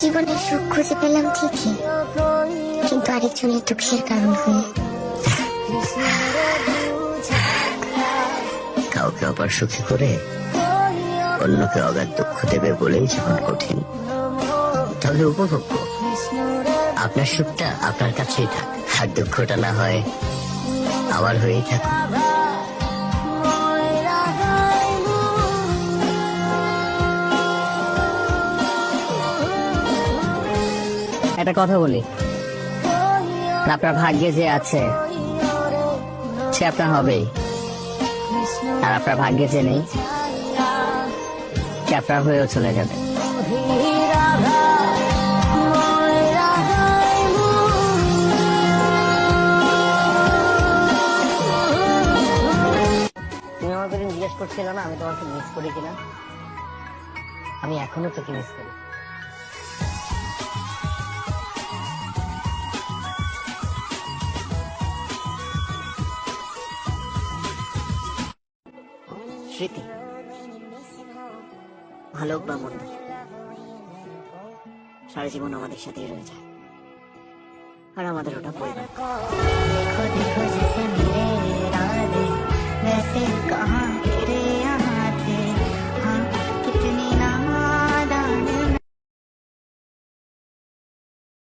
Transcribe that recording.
জীবনে সুখ খুঁজে পেলাম ঠিকই, কিন্তু আরেকজনের দুঃখের কারণ হয়ে। কাউকে অপার সুখী করে অন্যকে অগাধ দুঃখ দেবে বলেই জীবন কঠিন। তাহলে উপভোগ্য, আপনার সুখটা আপনার কাছেই থাক, আর দুঃখটা না হয় আমার হয়েই থাক। একটা কথা বলি, আপনার ভাগ্যে যে আছে সে আপনার হবেই, আর আপনার ভাগ্যে যে নেই সে আপনার হয়েও চলে যাবে। তুমি আমাকে জিজ্ঞেস করছিল না আমি তোমাকে মিস করি কিনা? আমি এখনো তোকে মিস করি। স্মৃতি, ভালো হোক বা মন্দ, সারা জীবন আমাদের সাথেই রয়ে যায়, আর আমাদের ওটা পরিবার। देखो देखो जैसे मेरे इरादे वैसे कहाँ